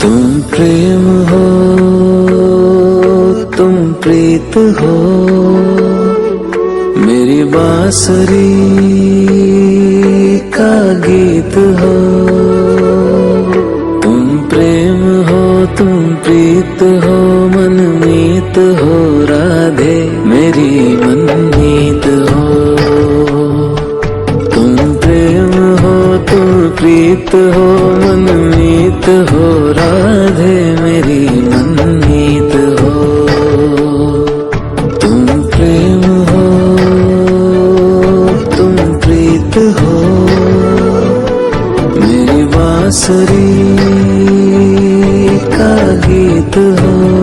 तुम प्रेम हो, तुम प्रीत हो, मेरी बांसुरी का गीत हो। तुम प्रेम हो, तुम प्रीत हो, मनमीत हो, राधे मेरी मनमीत हो। तुम प्रेम हो, तुम प्रीत हो, मनमीत हो, राधे मेरी मनमीत हो। तुम प्रेम हो, तुम प्रीत हो, मेरी बांसुरी का गीत हो।